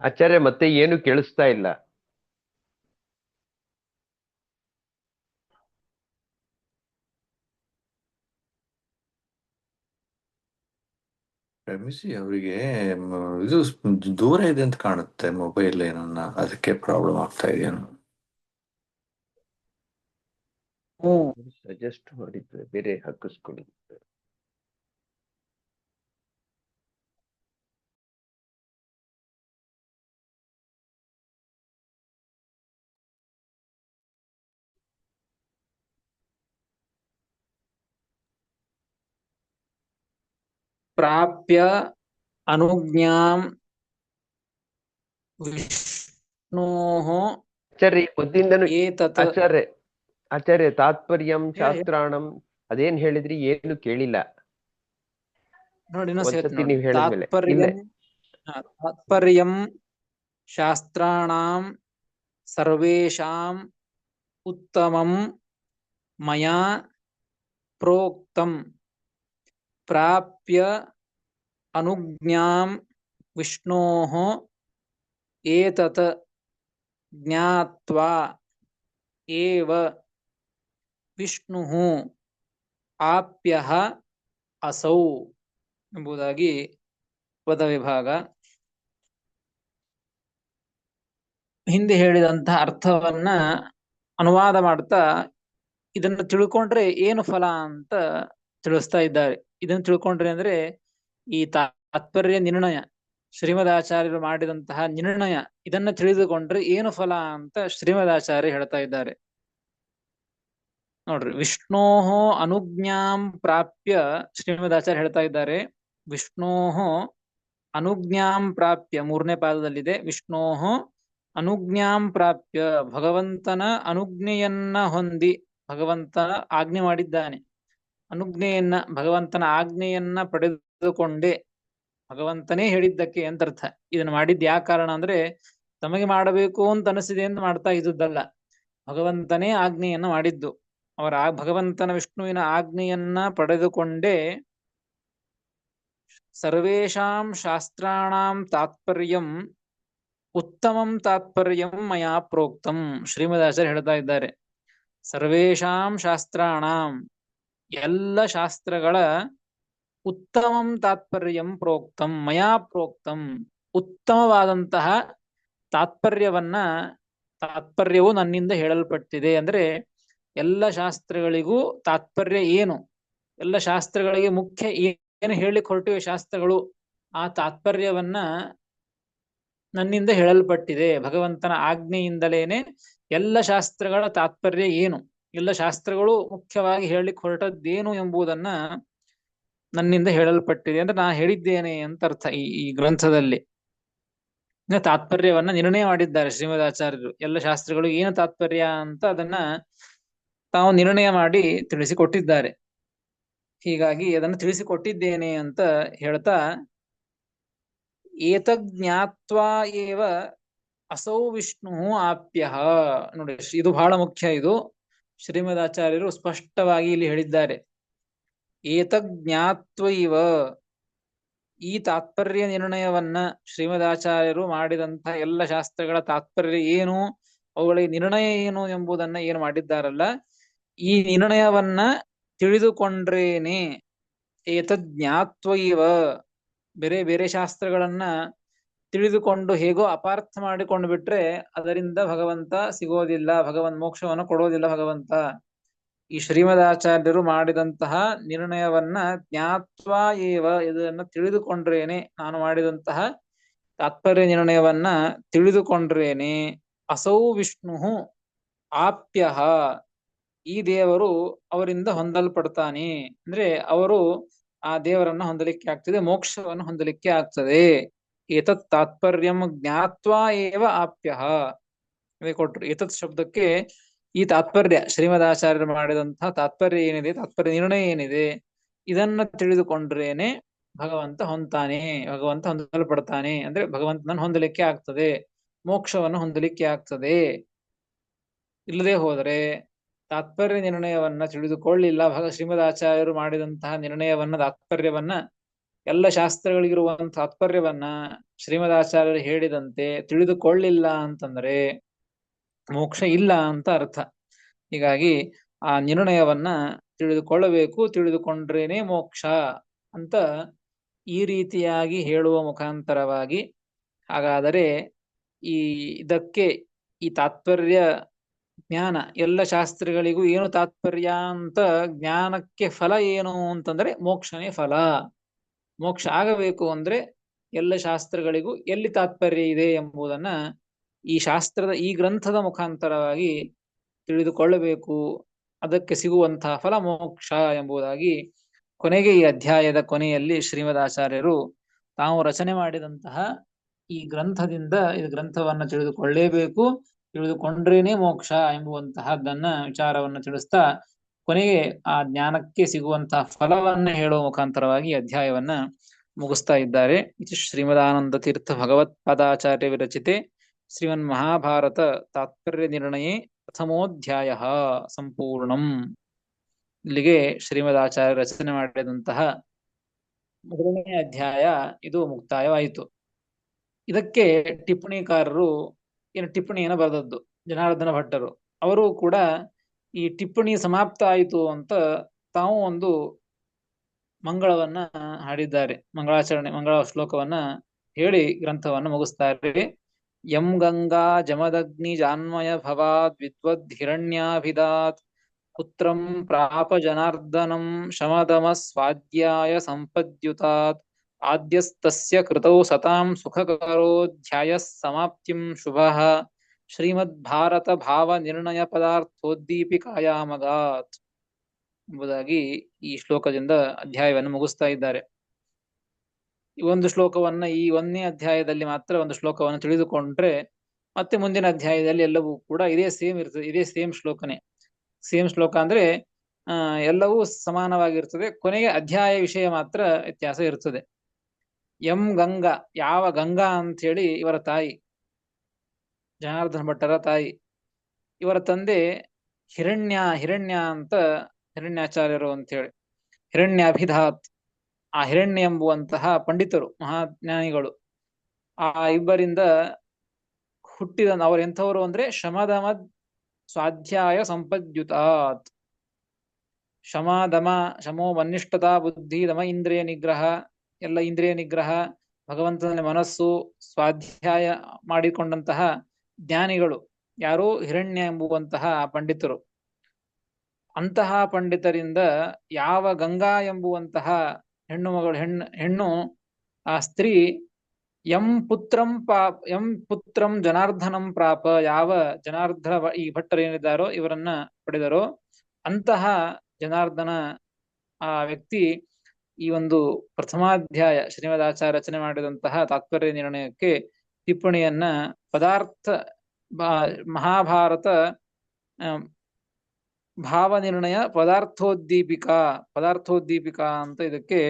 ಆಚಾರ್ಯ ಮತ್ತೆ ಏನು ಕೇಳಿಸ್ತಾ ಇಲ್ಲ. ರಮೇಶಿ ಅವರಿಗೆ ಇದು ದೂರ ಇದೆ ಅಂತ ಕಾಣುತ್ತೆ ಮೊಬೈಲ್, ಏನನ್ನ ಅದಕ್ಕೆ ಪ್ರಾಬ್ಲಮ್ ಆಗ್ತಾ ಇದೆಯೇನೋ. ಸಜೆಸ್ಟ್ ಮಾಡಿದ್ರೆ ಬೇರೆ ಹಾಕಿಸ್ಕೊಳ್ಳಿ. ಪ್ರಾಪ್ಯ ಅನುಜ್ಞಾಂ ವಿಷ್ಣೋಃ ಆಚಾರ್ಯ ಮೊದಲಿಂದನು ಏತತ್. ಆಚಾರ್ಯ ತಾತ್ಪರ್ಯಂ ಶಾಸ್ತ್ರಾಣಂ ಅದೇನ್ ಹೇಳಿದ್ರಿ, ಏನು ಕೇಳಿಲ್ಲ. ನೋಡಿ ಒಂದ್ಸತಿ ನೀವು ಹೇಳಿದ್ಮೇಲೆ ತಾತ್ಪರ್ಯಂ ಶಾಸ್ತ್ರಾಣಾಂ ಸರ್ವೇಷಾಂ ಉತ್ತಮಂ ಮಯಾ ಪ್ರೋಕ್ತಂ ಪ್ರಾಪ್ಯ ಅನುಜ್ಞಾಂ ವಿಷ್ಣೋಃ ಏತತ್ ಜ್ಞಾತ್ವಾ ಏವ ವಿಷ್ಣುಃ ಆಪ್ಯಃ ಅಸೌ ಎಂಬುದಾಗಿ ಪದವಿಭಾಗ. ಹಿಂದೆ ಹೇಳಿದಂತಹ ಅರ್ಥವನ್ನ ಅನುವಾದ ಮಾಡ್ತಾ ಇದನ್ನು ತಿಳ್ಕೊಂಡ್ರೆ ಏನು ಫಲ ಅಂತ ತಿಳಿಸ್ತಾ ಇದ್ದಾರೆ. ಇದನ್ನು ತಿಳ್ಕೊಂಡ್ರೆ ಅಂದ್ರೆ ಈ ತಾತ್ಪರ್ಯ ನಿರ್ಣಯ, ಶ್ರೀಮದಾಚಾರ್ಯರು ಮಾಡಿದಂತಹ ನಿರ್ಣಯ, ಇದನ್ನ ತಿಳಿದುಕೊಂಡ್ರೆ ಏನು ಫಲ ಅಂತ ಶ್ರೀಮದಾಚಾರ್ಯ ಹೇಳ್ತಾ ಇದ್ದಾರೆ. ನೋಡ್ರಿ, ವಿಷ್ಣೋ ಅನುಜ್ಞಾಂ ಪ್ರಾಪ್ಯ ಶ್ರೀಮದಾಚಾರ್ಯ ಹೇಳ್ತಾ ಇದ್ದಾರೆ. ವಿಷ್ಣೋ ಅನುಜ್ಞಾಂ ಪ್ರಾಪ್ಯ ಮೂರನೇ ಪಾದದಲ್ಲಿದೆ. ವಿಷ್ಣೋ ಅನುಜ್ಞಾಂ ಪ್ರಾಪ್ಯ, ಭಗವಂತನ ಅನುಜ್ಞೆಯನ್ನ ಹೊಂದಿ, ಭಗವಂತನ ಆಜ್ಞೆ ಮಾಡಿದ್ದಾನೆ, ಭಗವಂತನ ಆಜ್ಞೆಯನ್ನ ಪಡೆದುಕೊಂಡೆ. ಭಗವಂತನೇ ಹೇಳಿದ್ದಕ್ಕೆ ಅಂತ ಅರ್ಥ. ಇದನ್ನ ಮಾಡಿದ್ ಯಾ ಕಾರಣ ಅಂದ್ರೆ ತಮಗೆ ಮಾಡಬೇಕು ಅಂತ ಅನಿಸಿದೆ ಅಂತ ಮಾಡ್ತಾ ಇದ್ದುದಲ್ಲ, ಭಗವಂತನೇ ಆಜ್ಞೆಯನ್ನ ಮಾಡಿದ್ದು. ಅವರ ಭಗವಂತನ ವಿಷ್ಣುವಿನ ಆಜ್ಞೆಯನ್ನ ಪಡೆದುಕೊಂಡೇ ಸರ್ವೇಷಾಂ ಶಾಸ್ತ್ರಾಣಾಂ ತಾತ್ಪರ್ಯಂ ಉತ್ತಮಂ ತಾತ್ಪರ್ಯಂ ಮಯಾ ಪ್ರೋಕ್ತಂ. ಶ್ರೀಮದಾಚಾರ್ಯ ಹೇಳ್ತಾ ಇದ್ದಾರೆ, ಸರ್ವೇಷಾಂ ಶಾಸ್ತ್ರಾಣಾಂ, ಎಲ್ಲ ಶಾಸ್ತ್ರಗಳ ಉತ್ತಮಂ ತಾತ್ಪರ್ಯಂ ಪ್ರೋಕ್ತಂ ಮಯಾ ಪ್ರೋಕ್ತಂ, ಉತ್ತಮವಾದಂತಹ ತಾತ್ಪರ್ಯವು ನನ್ನಿಂದ ಹೇಳಲ್ಪಟ್ಟಿದೆ. ಅಂದ್ರೆ ಎಲ್ಲ ಶಾಸ್ತ್ರಗಳಿಗೂ ತಾತ್ಪರ್ಯ ಏನು, ಎಲ್ಲ ಶಾಸ್ತ್ರಗಳಿಗೆ ಮುಖ್ಯ ಏನು ಹೇಳಲಿಕ್ಕೆ ಹೊರಟಿವೆ ಶಾಸ್ತ್ರಗಳು, ಆ ತಾತ್ಪರ್ಯವನ್ನ ನನ್ನಿಂದ ಹೇಳಲ್ಪಟ್ಟಿದೆ. ಭಗವಂತನ ಆಜ್ಞೆಯಿಂದಲೇನೆ ಎಲ್ಲ ಶಾಸ್ತ್ರಗಳ ತಾತ್ಪರ್ಯ ಏನು, ಎಲ್ಲ ಶಾಸ್ತ್ರಗಳು ಮುಖ್ಯವಾಗಿ ಹೇಳಲಿಕ್ಕೆ ಹೊರಟದ್ದೇನು ಎಂಬುದನ್ನ ನನ್ನಿಂದ ಹೇಳಲ್ಪಟ್ಟಿದೆ ಅಂದ್ರೆ ನಾ ಹೇಳಿದ್ದೇನೆ ಅಂತ ಅರ್ಥ. ಈ ಗ್ರಂಥದಲ್ಲಿ ತಾತ್ಪರ್ಯವನ್ನ ನಿರ್ಣಯ ಮಾಡಿದ್ದಾರೆ ಶ್ರೀಮದಾಚಾರ್ಯರು. ಎಲ್ಲ ಶಾಸ್ತ್ರಗಳು ಏನು ತಾತ್ಪರ್ಯ ಅಂತ ಅದನ್ನ ತಾವು ನಿರ್ಣಯ ಮಾಡಿ ತಿಳಿಸಿಕೊಟ್ಟಿದ್ದಾರೆ. ಹೀಗಾಗಿ ಅದನ್ನು ತಿಳಿಸಿಕೊಟ್ಟಿದ್ದೇನೆ ಅಂತ ಹೇಳ್ತಾ, ಏತಜ್ಞಾತ್ವಾ ಏವ ಅಸೌ ವಿಷ್ಣು ಆಪ್ಯ. ನೋಡಿ, ಇದು ಬಹಳ ಮುಖ್ಯ. ಇದು ಶ್ರೀಮದಾಚಾರ್ಯರು ಸ್ಪಷ್ಟವಾಗಿ ಇಲ್ಲಿ ಹೇಳಿದ್ದಾರೆ. ಏತಜ್ಞಾತ್ವೈವ, ಈ ತಾತ್ಪರ್ಯ ನಿರ್ಣಯವನ್ನ ಶ್ರೀಮದಾಚಾರ್ಯರು ಮಾಡಿದಂತಹ ಎಲ್ಲ ಶಾಸ್ತ್ರಗಳ ತಾತ್ಪರ್ಯ ಏನು, ಅವುಗಳಿಗೆ ನಿರ್ಣಯ ಏನು ಎಂಬುದನ್ನ ಏನು ಮಾಡಿದ್ದಾರಲ್ಲ, ಈ ನಿರ್ಣಯವನ್ನ ತಿಳಿದುಕೊಂಡ್ರೇನೆ. ಏತಜ್ಞಾತ್ವೈವ, ಬೇರೆ ಬೇರೆ ಶಾಸ್ತ್ರಗಳನ್ನ ತಿಳಿದುಕೊಂಡು ಹೇಗೋ ಅಪಾರ್ಥ ಮಾಡಿಕೊಂಡು ಬಿಟ್ರೆ ಅದರಿಂದ ಭಗವಂತ ಸಿಗೋದಿಲ್ಲ, ಮೋಕ್ಷವನ್ನು ಕೊಡೋದಿಲ್ಲ ಭಗವಂತ. ಈ ಶ್ರೀಮದಾಚಾರ್ಯರು ಮಾಡಿದಂತಹ ನಿರ್ಣಯವನ್ನ ಜ್ಞಾತ್ವಾ ಏವ, ಇದನ್ನ ತಿಳಿದುಕೊಂಡ್ರೇನೆ, ನಾನು ಮಾಡಿದಂತಹ ತಾತ್ಪರ್ಯ ನಿರ್ಣಯವನ್ನ ತಿಳಿದುಕೊಂಡ್ರೇನೆ, ಅಸೌ ವಿಷ್ಣು ಆಪ್ಯ, ಈ ದೇವರು ಅವರಿಂದ ಹೊಂದಲ್ಪಡ್ತಾನೆ. ಅಂದ್ರೆ ಅವರು ಆ ದೇವರನ್ನ ಹೊಂದಲಿಕ್ಕೆ ಆಗ್ತದೆ, ಮೋಕ್ಷವನ್ನು ಹೊಂದಲಿಕ್ಕೆ ಆಗ್ತದೆ. ಏತತ್ ತಾತ್ಪರ್ಯಂ ಜ್ಞಾತ್ವಾ ಏವ ಆಪ್ಯ ಕೊಟ್ರು. ಏತತ್ ಶಬ್ದಕ್ಕೆ ಈ ತಾತ್ಪರ್ಯ, ಶ್ರೀಮದಾಚಾರ್ಯರು ಮಾಡಿದಂತಹ ತಾತ್ಪರ್ಯ ಏನಿದೆ, ತಾತ್ಪರ್ಯ ನಿರ್ಣಯ ಏನಿದೆ, ಇದನ್ನ ತಿಳಿದುಕೊಂಡ್ರೇನೆ ಭಗವಂತ ಹೊಂದಲ್ಪಡ್ತಾನೆ. ಅಂದ್ರೆ ಭಗವಂತನನ್ನು ಹೊಂದಲಿಕ್ಕೆ ಆಗ್ತದೆ, ಮೋಕ್ಷವನ್ನು ಹೊಂದಲಿಕ್ಕೆ ಆಗ್ತದೆ. ಇಲ್ಲದೆ ಹೋದರೆ ತಾತ್ಪರ್ಯ ನಿರ್ಣಯವನ್ನ ತಿಳಿದುಕೊಳ್ಳಿಲ್ಲ, ಶ್ರೀಮದಾಚಾರ್ಯರು ಮಾಡಿದಂತಹ ನಿರ್ಣಯವನ್ನ, ತಾತ್ಪರ್ಯವನ್ನ, ಎಲ್ಲ ಶಾಸ್ತ್ರಗಳಿಗಿರುವಂತಹ ತಾತ್ಪರ್ಯವನ್ನ ಶ್ರೀಮದಾಚಾರ್ಯರು ಹೇಳಿದಂತೆ ತಿಳಿದುಕೊಳ್ಳಿಲ್ಲ ಅಂತಂದ್ರೆ ಮೋಕ್ಷ ಇಲ್ಲ ಅಂತ ಅರ್ಥ. ಹೀಗಾಗಿ ಆ ನಿರ್ಣಯವನ್ನ ತಿಳಿದುಕೊಳ್ಳಬೇಕು, ತಿಳಿದುಕೊಂಡ್ರೇನೆ ಮೋಕ್ಷ ಅಂತ ಈ ರೀತಿಯಾಗಿ ಹೇಳುವ ಮುಖಾಂತರವಾಗಿ, ಹಾಗಾದರೆ ಇದಕ್ಕೆ ಈ ತಾತ್ಪರ್ಯ ಜ್ಞಾನ, ಎಲ್ಲ ಶಾಸ್ತ್ರಗಳಿಗೂ ಏನು ತಾತ್ಪರ್ಯ ಅಂತ ಜ್ಞಾನಕ್ಕೆ ಫಲ ಏನು ಅಂತಂದ್ರೆ ಮೋಕ್ಷನೇ ಫಲ. ಮೋಕ್ಷ ಆಗಬೇಕು ಅಂದ್ರೆ ಎಲ್ಲ ಶಾಸ್ತ್ರಗಳಿಗೂ ಎಲ್ಲಿ ತಾತ್ಪರ್ಯ ಇದೆ ಎಂಬುದನ್ನ ಈ ಗ್ರಂಥದ ಮುಖಾಂತರವಾಗಿ ತಿಳಿದುಕೊಳ್ಳಬೇಕು. ಅದಕ್ಕೆ ಸಿಗುವಂತಹ ಫಲ ಮೋಕ್ಷ ಎಂಬುದಾಗಿ ಕೊನೆಗೆ ಈ ಅಧ್ಯಾಯದ ಕೊನೆಯಲ್ಲಿ ಶ್ರೀಮದಾಚಾರ್ಯರು ತಾವು ರಚನೆ ಮಾಡಿದಂತಹ ಈ ಗ್ರಂಥದಿಂದ ಈ ಗ್ರಂಥವನ್ನ ತಿಳಿದುಕೊಳ್ಳೇಬೇಕು, ತಿಳಿದುಕೊಂಡ್ರೇನೆ ಮೋಕ್ಷ ಎಂಬುವಂತಹದ್ದನ್ನ ವಿಚಾರವನ್ನು ತಿಳಿಸ್ತಾ ಕೊನೆಗೆ ಆ ಜ್ಞಾನಕ್ಕೆ ಸಿಗುವಂತಹ ಫಲವನ್ನ ಹೇಳುವ ಮುಖಾಂತರವಾಗಿ ಅಧ್ಯಾಯವನ್ನ ಮುಗಿಸ್ತಾ ಇದ್ದಾರೆ. ಇದು ಶ್ರೀಮದಾನಂದ ತೀರ್ಥ ಭಗವತ್ಪಾದಾಚಾರ್ಯ ವಿರಚಿತೆ ಶ್ರೀಮನ್ ಮಹಾಭಾರತ ತಾತ್ಪರ್ಯ ನಿರ್ಣಯೇ ಪ್ರಥಮೋಧ್ಯಾಯ ಸಂಪೂರ್ಣಂ. ಇಲ್ಲಿಗೆ ಶ್ರೀಮದಾಚಾರ್ಯ ರಚನೆ ಮಾಡಿದಂತಹ ಮೊದಲನೇ ಅಧ್ಯಾಯ ಇದು ಮುಕ್ತಾಯವಾಯಿತು. ಇದಕ್ಕೆ ಟಿಪ್ಪಣಿಕಾರರು ಟಿಪ್ಪಣಿಯನ್ನು ಬರೆದದ್ದು ಜನಾರ್ದನ ಭಟ್ಟರು. ಅವರು ಕೂಡ ಈ ಟಿಪ್ಪಣಿ ಸಮಾಪ್ತ ಆಯಿತು ಅಂತ ತಾವು ಒಂದು ಮಂಗಳವನ್ನ ಹಾಡಿದ್ದಾರೆ. ಮಂಗಳ ಶ್ಲೋಕವನ್ನ ಹೇಳಿ ಗ್ರಂಥವನ್ನು ಮುಗಿಸ್ತಾರೆ. ಯಂ ಗಂಗಾ ಜಮದಗ್ನಿ ಜಾನ್ಮಯ ಭವಾದ್ ವಿದ್ವದ್ ಹಿರಣ್ಯಾಭಿದಾತ್ ಪುತ್ರಂ ಪ್ರಾಪ ಜನಾರ್ದನಂ ಶಮದಮ ಸ್ವಾಧ್ಯಾಯ ಸಂಪದ್ಯುತಾತ್ ಆದ್ಯಸ್ತಸ್ಯ ಕೃತೌ ಸತಾಂ ಸುಖಕರೋಧ್ಯಾಯ ಸಮಾಪ್ತಿಂ ಶುಭಃ ಶ್ರೀಮದ್ ಭಾರತ ಭಾವ ನಿರ್ಣಯ ಪದಾರ್ಥೋದ್ದೀಪಿಕಾಯಾಮಗಾತ್ ಎಂಬುದಾಗಿ ಈ ಶ್ಲೋಕದಿಂದ ಅಧ್ಯಾಯವನ್ನು ಮುಗಿಸ್ತಾ ಇದ್ದಾರೆ. ಈ ಒಂದು ಶ್ಲೋಕವನ್ನ ಈ ಒಂದನೇ ಅಧ್ಯಾಯದಲ್ಲಿ ಮಾತ್ರ ಒಂದು ಶ್ಲೋಕವನ್ನು ತಿಳಿದುಕೊಂಡ್ರೆ ಮತ್ತೆ ಮುಂದಿನ ಅಧ್ಯಾಯದಲ್ಲಿ ಎಲ್ಲವೂ ಕೂಡ ಇದೇ ಸೇಮ್ ಇರ್ತದೆ. ಇದೇ ಸೇಮ್ ಶ್ಲೋಕನೇ. ಸೇಮ್ ಶ್ಲೋಕ ಅಂದ್ರೆ ಎಲ್ಲವೂ ಸಮಾನವಾಗಿರ್ತದೆ. ಕೊನೆಗೆ ಅಧ್ಯಾಯ ವಿಷಯ ಮಾತ್ರ ವ್ಯತ್ಯಾಸ ಇರ್ತದೆ. ಎಂ ಗಂಗಾ, ಯಾವ ಗಂಗಾ ಅಂತ ಹೇಳಿ ಇವರ ತಾಯಿ, ಜನಾರ್ದನ ಭಟ್ಟರ ತಾಯಿ. ಇವರ ತಂದೆ ಹಿರಣ್ಯ ಅಂತ, ಹಿರಣ್ಯಾಚಾರ್ಯರು ಅಂತ ಹೇಳಿ, ಹಿರಣ್ಯಾಭಿಧಾತ್. ಆ ಹಿರಣ್ಯ ಎಂಬುವಂತಹ ಪಂಡಿತರು, ಮಹಾಜ್ಞಾನಿಗಳು. ಆ ಇಬ್ಬರಿಂದ ಹುಟ್ಟಿದ ಅವರು ಎಂಥವರು ಅಂದ್ರೆ ಶಮದಮದ್ ಸ್ವಾಧ್ಯಾಯ ಸಂಪದ್ಯುತಾತ್. ಶಮೋ ಮನ್ನಿಷ್ಠತಾ ಬುದ್ಧಿ, ದಮ ಇಂದ್ರಿಯ ನಿಗ್ರಹ, ಎಲ್ಲ ಇಂದ್ರಿಯ ನಿಗ್ರಹ, ಭಗವಂತನ ಮನಸ್ಸು, ಸ್ವಾಧ್ಯಾಯ ಮಾಡಿಕೊಂಡಂತಹ ಜ್ಞಾನಿಗಳು ಯಾರು? ಹಿರಣ್ಯ ಎಂಬುವಂತಹ ಪಂಡಿತರು. ಅಂತಹ ಪಂಡಿತರಿಂದ ಯಾವ ಗಂಗಾ ಎಂಬುವಂತಹ ಹೆಣ್ಣು ಆ ಸ್ತ್ರೀ ಎಂ ಪುತ್ರಂ ಜನಾರ್ದನಂ ಪ್ರಾಪ, ಯಾವ ಜನಾರ್ದನ ಈ ಭಟ್ಟರು ಏನಿದ್ದಾರೋ ಇವರನ್ನ ಪಡೆದರೋ ಅಂತಹ ಜನಾರ್ದನ ಆ ವ್ಯಕ್ತಿ ಈ ಒಂದು ಪ್ರಥಮಾಧ್ಯಾಯ ಶ್ರೀಮದಾಚಾರ್ಯ ರಚನೆ ಮಾಡಿದಂತಹ ತಾತ್ಪರ್ಯ ನಿರ್ಣಯಕ್ಕೆ ಟಿಪ್ಪಣಿಯನ್ನ ಮಹಾಭಾರತ ಭಾವ ನಿರ್ಣಯ ಪದಾರ್ಥೋದ್ದೀಪಿಕಾ ಅಂತ ಇದಕ್ಕೆ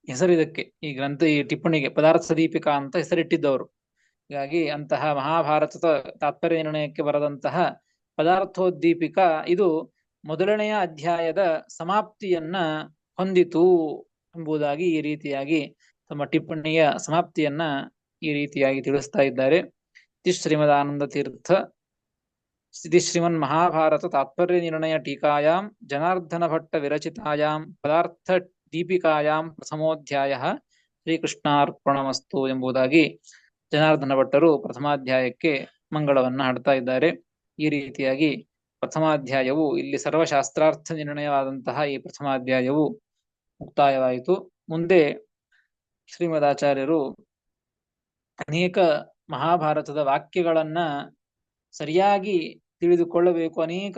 ಹೆಸರಿದಕ್ಕೆ. ಈ ಗ್ರಂಥ, ಈ ಟಿಪ್ಪಣಿಗೆ ಪದಾರ್ಥ ದೀಪಿಕಾ ಅಂತ ಹೆಸರಿಟ್ಟಿದ್ದವರು. ಹೀಗಾಗಿ ಅಂತಹ ಮಹಾಭಾರತದ ತಾತ್ಪರ್ಯ ನಿರ್ಣಯಕ್ಕೆ ಬರೆದಂತಹ ಪದಾರ್ಥೋದ್ದೀಪಿಕಾ ಇದು ಮೊದಲನೆಯ ಅಧ್ಯಾಯದ ಸಮಾಪ್ತಿಯನ್ನ ಹೊಂದಿತು ಎಂಬುದಾಗಿ ಈ ರೀತಿಯಾಗಿ ತಮ್ಮ ಟಿಪ್ಪಣಿಯ ಸಮಾಪ್ತಿಯನ್ನ ಈ ರೀತಿಯಾಗಿ ತಿಳಿಸ್ತಾ ಇದ್ದಾರೆ. ಇತಿ ಶ್ರೀಮದಾನಂದ ತೀರ್ಥ ಸ್ಥಿತಿ ಶ್ರೀಮನ್ ಮಹಾಭಾರತ ತಾತ್ಪರ್ಯ ನಿರ್ಣಯ ಟೀಕಾಯಾಂ ಜನಾರ್ದನ ಭಟ್ಟ ವಿರಚಿತಾಯಾಂ ಪದಾರ್ಥ ದೀಪಿಕಾಯಾಂ ಪ್ರಥಮೋಧ್ಯಾಯ ಶ್ರೀಕೃಷ್ಣಾರ್ಪಣಮಸ್ತು ಎಂಬುದಾಗಿ ಜನಾರ್ದನ ಭಟ್ಟರು ಪ್ರಥಮಾಧ್ಯಾಯಕ್ಕೆ ಮಂಗಳವನ್ನ ಹಾಡ್ತಾ ಇದ್ದಾರೆ. ಈ ರೀತಿಯಾಗಿ ಪ್ರಥಮಾಧ್ಯಾಯವು ಇಲ್ಲಿ ಸರ್ವಶಾಸ್ತ್ರಾರ್ಥ ನಿರ್ಣಯವಾದಂತಹ ಈ ಪ್ರಥಮಾಧ್ಯಾಯವು ಮುಕ್ತಾಯವಾಯಿತು. ಮುಂದೆ ಶ್ರೀಮದಾಚಾರ್ಯರು ಅನೇಕ ಮಹಾಭಾರತದ ವಾಕ್ಯಗಳನ್ನ ಸರಿಯಾಗಿ ತಿಳಿದುಕೊಳ್ಳಬೇಕು, ಅನೇಕ